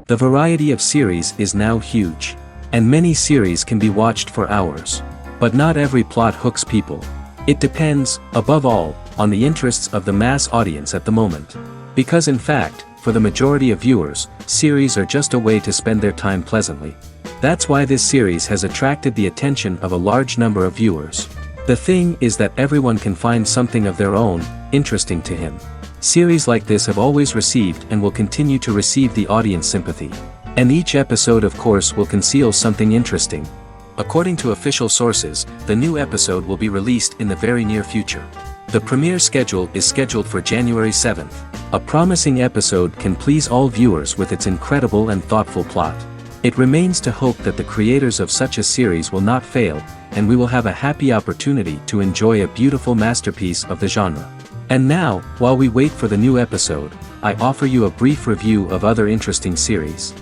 The variety of series is now huge. And many series can be watched for hours. But not every plot hooks people. It depends, above all, on the interests of the mass audience at the moment. Because in fact, for the majority of viewers, series are just a way to spend their time pleasantly. That's why this series has attracted the attention of a large number of viewers. The thing is that everyone can find something of their own, interesting to him. Series like this have always received and will continue to receive the audience sympathy. And each episode of course will conceal something interesting. According to official sources, the new episode will be released in the very near future. The premiere schedule is scheduled for January 7th. A promising episode can please all viewers with its incredible and thoughtful plot. It remains to hope that the creators of such a series will not fail, and we will have a happy opportunity to enjoy a beautiful masterpiece of the genre. And now, while we wait for the new episode, I offer you a brief review of other interesting series.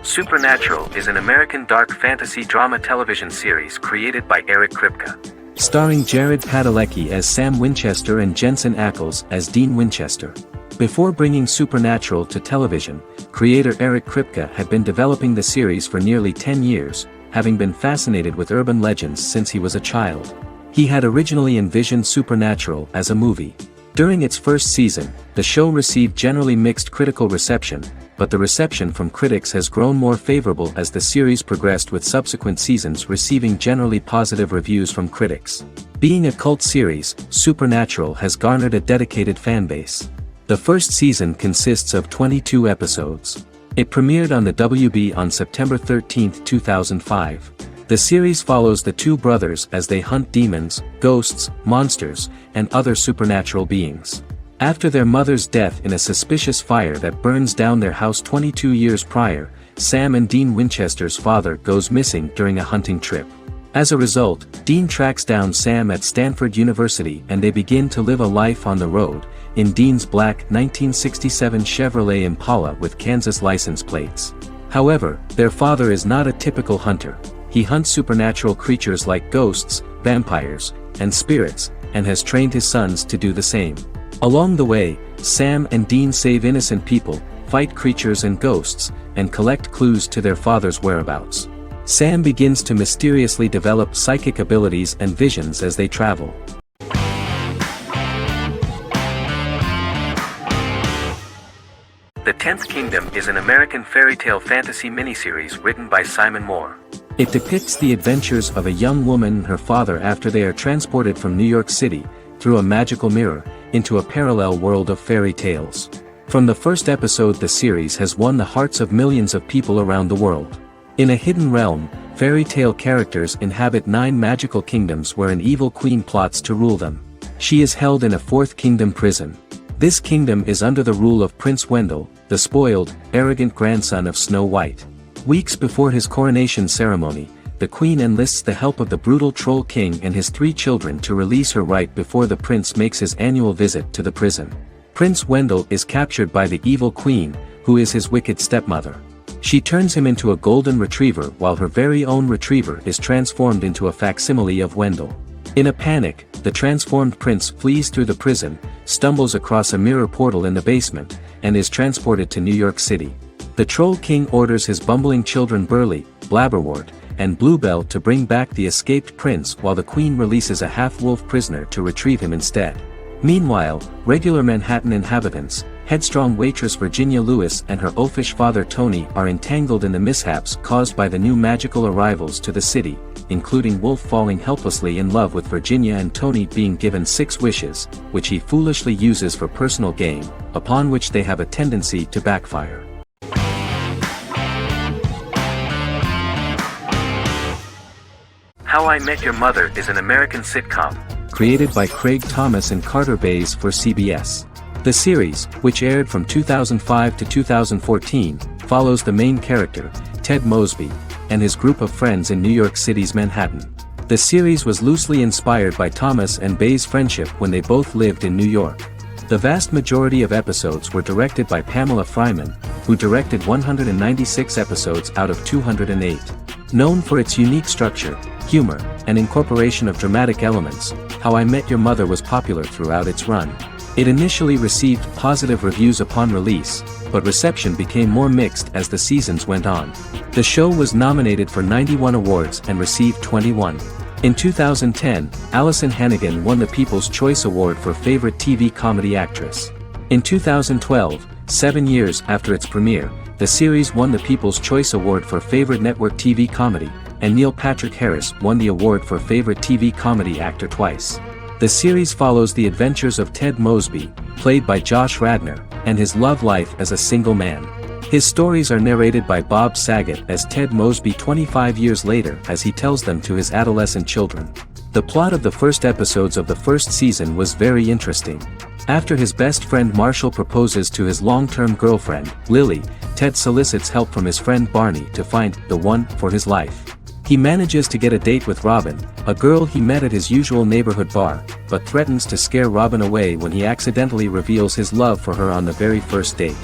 Supernatural is an American dark fantasy drama television series created by Eric Kripke. Starring Jared Padalecki as Sam Winchester and Jensen Ackles as Dean Winchester. Before bringing Supernatural to television, creator Eric Kripke had been developing the series for nearly 10 years, having been fascinated with urban legends since he was a child. He had originally envisioned Supernatural as a movie. During its first season, the show received generally mixed critical reception, but the reception from critics has grown more favorable as the series progressed, with subsequent seasons receiving generally positive reviews from critics. Being a cult series, Supernatural has garnered a dedicated fanbase. The first season consists of 22 episodes. It premiered on the WB on September 13, 2005. The series follows the two brothers as they hunt demons, ghosts, monsters, and other supernatural beings. After their mother's death in a suspicious fire that burns down their house 22 years prior, Sam and Dean Winchester's father goes missing during a hunting trip. As a result, Dean tracks down Sam at Stanford University and they begin to live a life on the road, in Dean's black 1967 Chevrolet Impala with Kansas license plates. However, their father is not a typical hunter. He hunts supernatural creatures like ghosts, vampires, and spirits, and has trained his sons to do the same. Along the way, Sam and Dean save innocent people, fight creatures and ghosts, and collect clues to their father's whereabouts. Sam begins to mysteriously develop psychic abilities and visions as they travel. The Tenth Kingdom is an American fairy tale fantasy miniseries written by Simon Moore. It depicts the adventures of a young woman and her father after they are transported from New York City, through a magical mirror, into a parallel world of fairy tales. From the first episode, the series has won the hearts of millions of people around the world. In a hidden realm, fairy tale characters inhabit 9 magical kingdoms where an evil queen plots to rule them. She is held in a 4th kingdom prison. This kingdom is under the rule of Prince Wendell, the spoiled, arrogant grandson of Snow White. Weeks before his coronation ceremony, the queen enlists the help of the brutal Troll King and his 3 children to release her right before the prince makes his annual visit to the prison. Prince Wendell is captured by the evil queen, who is his wicked stepmother. She turns him into a golden retriever while her very own retriever is transformed into a facsimile of Wendell. In a panic, the transformed prince flees through the prison, stumbles across a mirror portal in the basement, and is transported to New York City. The Troll King orders his bumbling children Burley, Blabberwort, and Bluebell to bring back the escaped prince, while the queen releases a half-wolf prisoner to retrieve him instead. Meanwhile, regular Manhattan inhabitants, headstrong waitress Virginia Lewis and her oafish father Tony are entangled in the mishaps caused by the new magical arrivals to the city, including Wolf falling helplessly in love with Virginia and Tony being given 6 wishes, which he foolishly uses for personal gain, upon which they have a tendency to backfire. How I Met Your Mother is an American sitcom, created by Craig Thomas and Carter Bays for CBS. The series, which aired from 2005 to 2014, follows the main character, Ted Mosby, and his group of friends in New York City's Manhattan. The series was loosely inspired by Thomas and Bays' friendship when they both lived in New York. The vast majority of episodes were directed by Pamela Fryman, who directed 196 episodes out of 208. Known for its unique structure, humor, and incorporation of dramatic elements, How I Met Your Mother was popular throughout its run. It initially received positive reviews upon release, but reception became more mixed as the seasons went on. The show was nominated for 91 awards and received 21. In 2010, Alyson Hannigan won the People's Choice Award for Favorite TV Comedy Actress. In 2012, 7 years after its premiere, the series won the People's Choice Award for Favorite Network TV Comedy, and Neil Patrick Harris won the award for Favorite TV Comedy Actor twice. The series follows the adventures of Ted Mosby, played by Josh Radnor, and his love life as a single man. His stories are narrated by Bob Saget as Ted Mosby 25 years later as he tells them to his adolescent children. The plot of the first episodes of the first season was very interesting. After his best friend Marshall proposes to his long-term girlfriend, Lily, Ted solicits help from his friend Barney to find the one for his life. He manages to get a date with Robin, a girl he met at his usual neighborhood bar, but threatens to scare Robin away when he accidentally reveals his love for her on the very first date.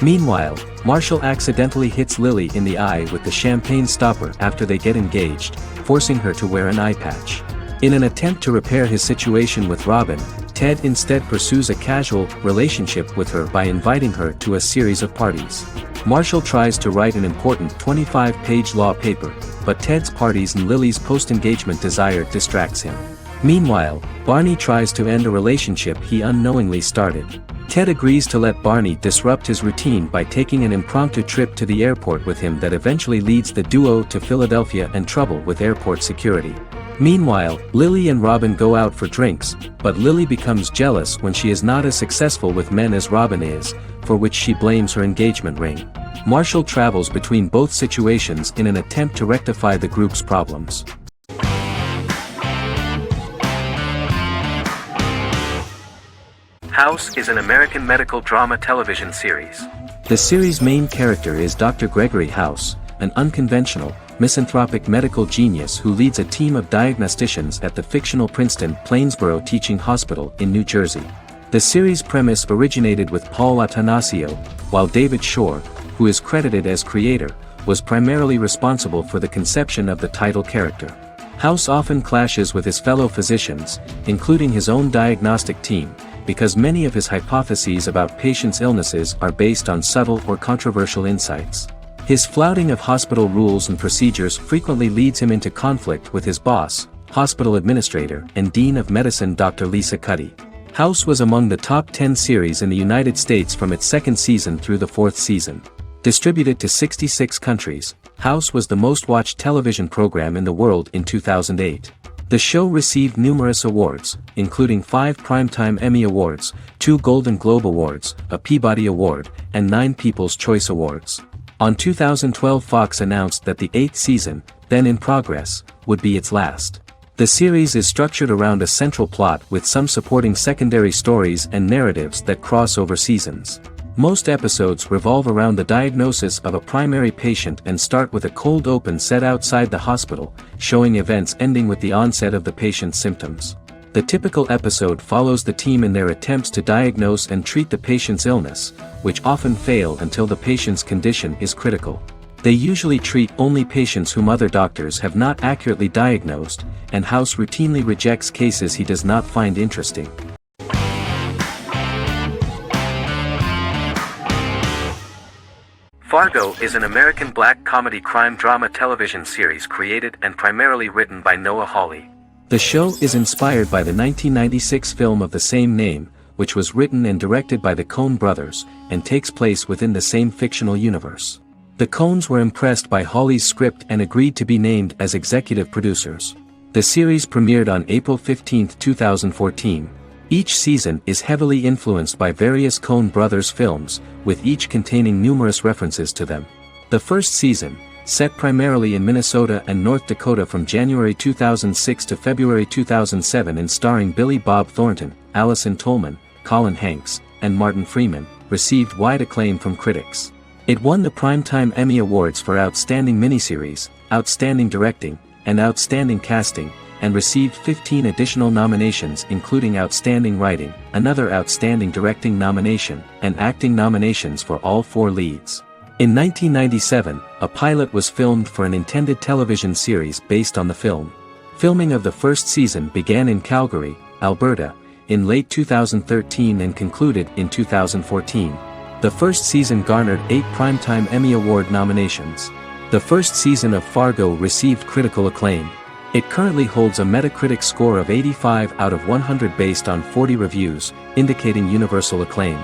Meanwhile, Marshall accidentally hits Lily in the eye with the champagne stopper after they get engaged, forcing her to wear an eye patch. In an attempt to repair his situation with Robin, Ted instead pursues a casual relationship with her by inviting her to a series of parties. Marshall tries to write an important 25-page law paper, but Ted's parties and Lily's post-engagement desire distracts him. Meanwhile, Barney tries to end a relationship he unknowingly started. Ted agrees to let Barney disrupt his routine by taking an impromptu trip to the airport with him that eventually leads the duo to Philadelphia and trouble with airport security. Meanwhile, Lily and Robin go out for drinks, but Lily becomes jealous when she is not as successful with men as Robin is, for which she blames her engagement ring. Marshall travels between both situations in an attempt to rectify the group's problems. House is an American medical drama television series. The series' main character is Dr. Gregory House, an unconventional, misanthropic medical genius who leads a team of diagnosticians at the fictional Princeton Plainsboro Teaching Hospital in New Jersey. The series' premise originated with Paul Attanasio, while David Shore, who is credited as creator, was primarily responsible for the conception of the title character. House often clashes with his fellow physicians, including his own diagnostic team, because many of his hypotheses about patients' illnesses are based on subtle or controversial insights. His flouting of hospital rules and procedures frequently leads him into conflict with his boss, hospital administrator and dean of medicine Dr. Lisa Cuddy. House was among the top 10 series in the United States from its second season through the fourth season. Distributed to 66 countries, House was the most-watched television program in the world in 2008. The show received numerous awards, including 5 Primetime Emmy Awards, 2 Golden Globe Awards, a Peabody Award, and 9 People's Choice Awards. On 2012, Fox announced that the 8th season, then in progress, would be its last. The series is structured around a central plot with some supporting secondary stories and narratives that cross over seasons. Most episodes revolve around the diagnosis of a primary patient and start with a cold open set outside the hospital, showing events ending with the onset of the patient's symptoms. The typical episode follows the team in their attempts to diagnose and treat the patient's illness, which often fail until the patient's condition is critical. They usually treat only patients whom other doctors have not accurately diagnosed, and House routinely rejects cases he does not find interesting. Fargo is an American black comedy crime drama television series created and primarily written by Noah Hawley. The show is inspired by the 1996 film of the same name, which was written and directed by the Coen brothers, and takes place within the same fictional universe. The Coens were impressed by Hawley's script and agreed to be named as executive producers. The series premiered on April 15, 2014. Each season is heavily influenced by various Coen brothers films, with each containing numerous references to them. The first season, set primarily in Minnesota and North Dakota from January 2006 to February 2007 and starring Billy Bob Thornton, Allison Tolman, Colin Hanks, and Martin Freeman, received wide acclaim from critics. It won the Primetime Emmy Awards for Outstanding Miniseries, Outstanding Directing, and Outstanding Casting, and received 15 additional nominations including Outstanding Writing, another Outstanding Directing nomination, and acting nominations for all 4 leads. In 1997, a pilot was filmed for an intended television series based on the film. Filming of the first season began in Calgary, Alberta, in late 2013 and concluded in 2014. The first season garnered 8 Primetime Emmy Award nominations. The first season of Fargo received critical acclaim. It currently holds a Metacritic score of 85 out of 100 based on 40 reviews, indicating universal acclaim.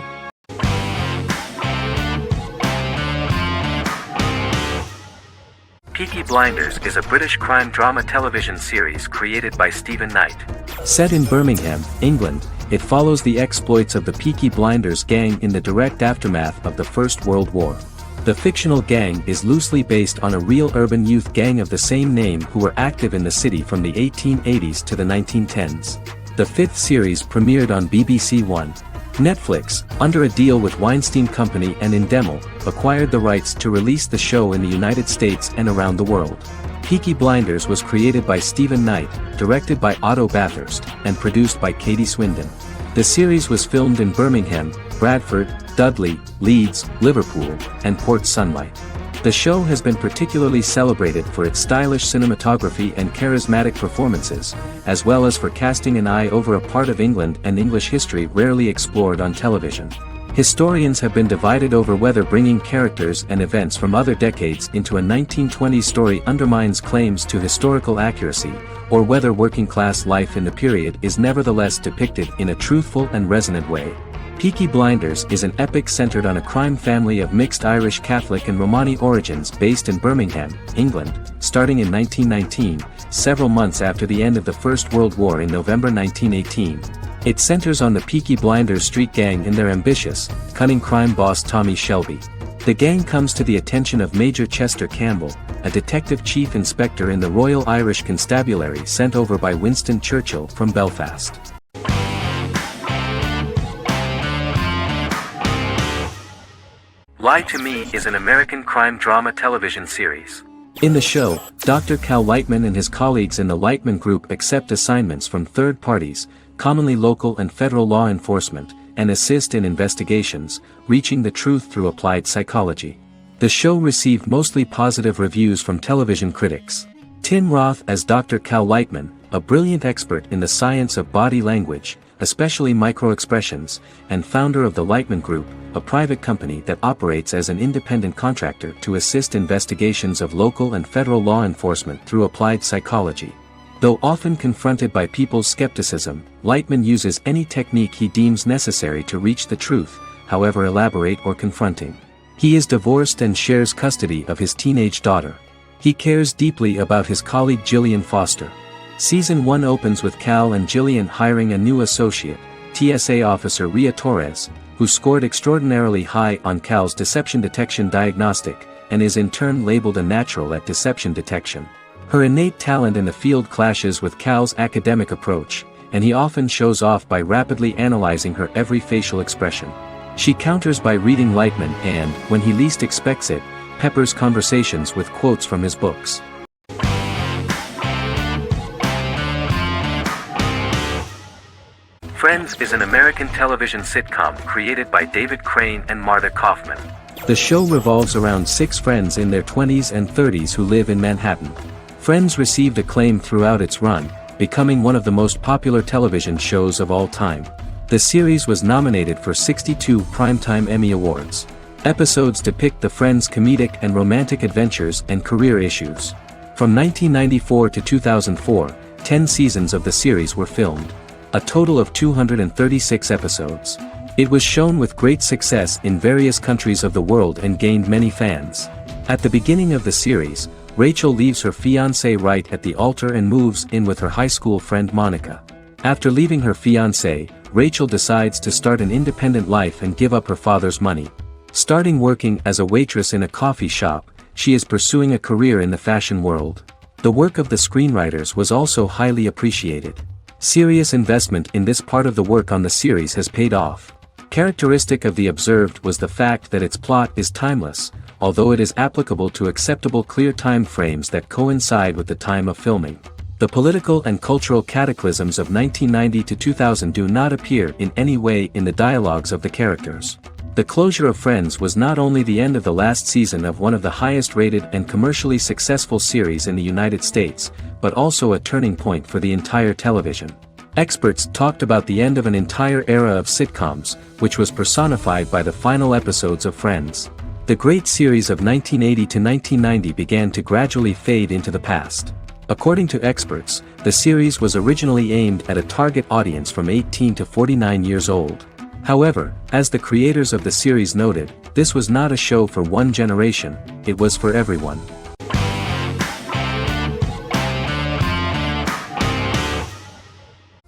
Peaky Blinders is a British crime drama television series created by Stephen Knight. Set in Birmingham, England, it follows the exploits of the Peaky Blinders gang in the direct aftermath of the First World War. The fictional gang is loosely based on a real urban youth gang of the same name who were active in the city from the 1880s to the 1910s. The 5th series premiered on BBC One. Netflix, under a deal with Weinstein Company and Endemol, acquired the rights to release the show in the United States and around the world. Peaky Blinders was created by Stephen Knight, directed by Otto Bathurst, and produced by Katie Swindon. The series was filmed in Birmingham, Bradford, Dudley, Leeds, Liverpool, and Port Sunlight. The show has been particularly celebrated for its stylish cinematography and charismatic performances, as well as for casting an eye over a part of England and English history rarely explored on television. Historians have been divided over whether bringing characters and events from other decades into a 1920s story undermines claims to historical accuracy, or whether working-class life in the period is nevertheless depicted in a truthful and resonant way. Peaky Blinders is an epic centered on a crime family of mixed Irish Catholic and Romani origins based in Birmingham, England, starting in 1919, several months after the end of the First World War in November 1918. It centers on the Peaky Blinders street gang and their ambitious, cunning crime boss Tommy Shelby. The gang comes to the attention of Major Chester Campbell, a detective chief inspector in the Royal Irish Constabulary sent over by Winston Churchill from Belfast. Lie to Me is an American crime drama television series. In the show, Dr. Cal Lightman and his colleagues in the Lightman Group accept assignments from third parties, commonly local and federal law enforcement, and assist in investigations, reaching the truth through applied psychology. The show received mostly positive reviews from television critics. Tim Roth as Dr. Cal Lightman, a brilliant expert in the science of body language, especially microexpressions, and founder of the Lightman Group, a private company that operates as an independent contractor to assist investigations of local and federal law enforcement through applied psychology. Though often confronted by people's skepticism, Lightman uses any technique he deems necessary to reach the truth, however elaborate or confronting. He is divorced and shares custody of his teenage daughter. He cares deeply about his colleague Gillian Foster. Season 1 opens with Cal and Gillian hiring a new associate, TSA officer Ria Torres, who scored extraordinarily high on Cal's deception detection diagnostic, and is in turn labeled a natural at deception detection. Her innate talent in the field clashes with Cal's academic approach, and he often shows off by rapidly analyzing her every facial expression. She counters by reading Lightman and, when he least expects it, peppers conversations with quotes from his books. Friends is an American television sitcom created by David Crane and Marta Kaufman. The show revolves around 6 friends in their 20s and 30s who live in Manhattan. Friends received acclaim throughout its run, becoming one of the most popular television shows of all time. The series was nominated for 62 Primetime Emmy Awards. Episodes depict the friends' comedic and romantic adventures and career issues. From 1994 to 2004, 10 seasons of the series were filmed. A total of 236 episodes. It was shown with great success in various countries of the world and gained many fans. At the beginning of the series, Rachel leaves her fiancé right at the altar and moves in with her high school friend Monica. After leaving her fiancé, Rachel decides to start an independent life and give up her father's money. Starting working as a waitress in a coffee shop, she is pursuing a career in the fashion world. The work of the screenwriters was also highly appreciated. Serious investment in this part of the work on the series has paid off. Characteristic of The Observed was the fact that its plot is timeless, although it is applicable to acceptable clear time frames that coincide with the time of filming. The political and cultural cataclysms of 1990 to 2000 do not appear in any way in the dialogues of the characters. The closure of Friends was not only the end of the last season of one of the highest-rated and commercially successful series in the United States, but also a turning point for the entire television. Experts talked about the end of an entire era of sitcoms, which was personified by the final episodes of Friends. The great series of 1980 to 1990 began to gradually fade into the past. According to experts, the series was originally aimed at a target audience from 18 to 49 years old. However, as the creators of the series noted, this was not a show for one generation, it was for everyone.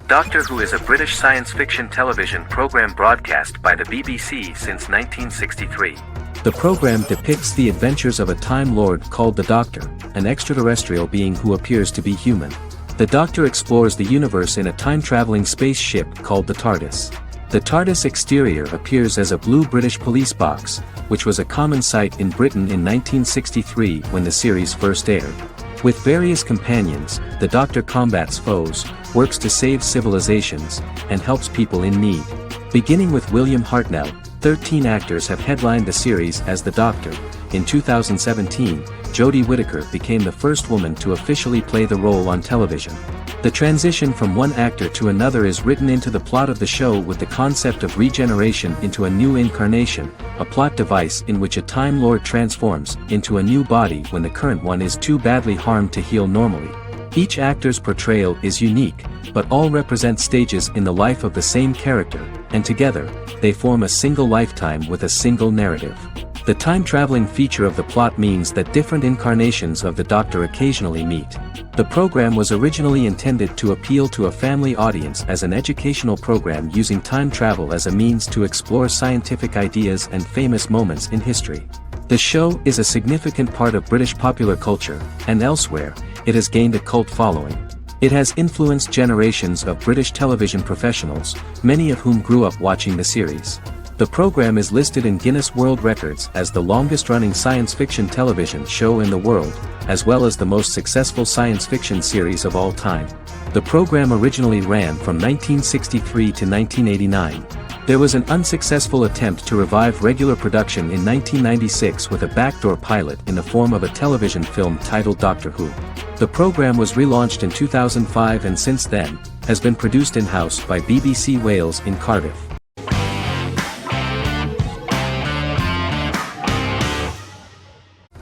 Doctor Who is a British science fiction television program broadcast by the BBC since 1963. The program depicts the adventures of a Time Lord called the Doctor, an extraterrestrial being who appears to be human. The Doctor explores the universe in a time-traveling spaceship called the TARDIS. The TARDIS exterior appears as a blue British police box, which was a common sight in Britain in 1963 when the series first aired. With various companions, the Doctor combats foes, works to save civilizations, and helps people in need. Beginning with William Hartnell, 13 actors have headlined the series as the Doctor. In 2017, Jodie Whittaker became the first woman to officially play the role on television. The transition from one actor to another is written into the plot of the show with the concept of regeneration into a new incarnation, a plot device in which a Time Lord transforms into a new body when the current one is too badly harmed to heal normally. Each actor's portrayal is unique, but all represent stages in the life of the same character, and together, they form a single lifetime with a single narrative. The time-traveling feature of the plot means that different incarnations of the Doctor occasionally meet. The program was originally intended to appeal to a family audience as an educational program using time travel as a means to explore scientific ideas and famous moments in history. The show is a significant part of British popular culture, and elsewhere, it has gained a cult following. It has influenced generations of British television professionals, many of whom grew up watching the series. The program is listed in Guinness World Records as the longest-running science fiction television show in the world, as well as the most successful science fiction series of all time. The program originally ran from 1963 to 1989. There was an unsuccessful attempt to revive regular production in 1996 with a backdoor pilot in the form of a television film titled Doctor Who. The program was relaunched in 2005 and since then, has been produced in-house by BBC Wales in Cardiff.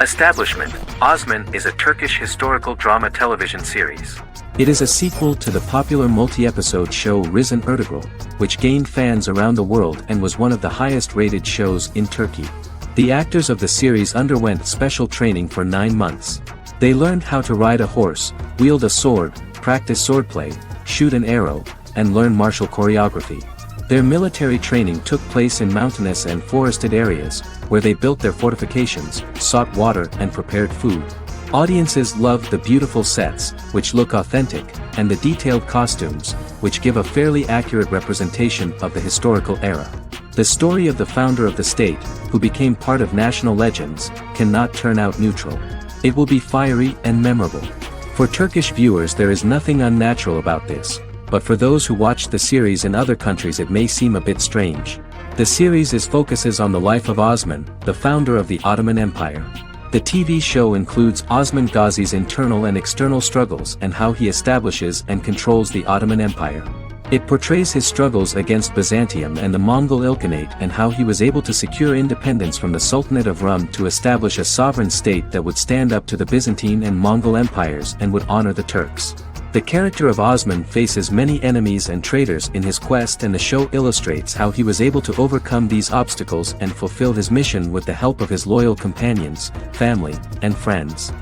Establishment: Osman is a Turkish historical drama television series. It is a sequel to the popular multi-episode show Risen Ertugrul, which gained fans around the world and was one of the highest-rated shows in Turkey. The actors of the series underwent special training for 9 months. They learned how to ride a horse, wield a sword, practice swordplay, shoot an arrow, and learn martial choreography. Their military training took place in mountainous and forested areas, where they built their fortifications, sought water and prepared food. Audiences loved the beautiful sets, which look authentic, and the detailed costumes, which give a fairly accurate representation of the historical era. The story of the founder of the state, who became part of national legends, cannot turn out neutral. It will be fiery and memorable. For Turkish viewers there is nothing unnatural about this, but for those who watched the series in other countries it may seem a bit strange. The series focuses on the life of Osman, the founder of the Ottoman Empire. The TV show includes Osman Ghazi's internal and external struggles and how he establishes and controls the Ottoman Empire. It portrays his struggles against Byzantium and the Mongol Ilkhanate and how he was able to secure independence from the Sultanate of Rum to establish a sovereign state that would stand up to the Byzantine and Mongol empires and would honor the Turks. The character of Osman faces many enemies and traitors in his quest, and the show illustrates how he was able to overcome these obstacles and fulfill his mission with the help of his loyal companions, family, and friends.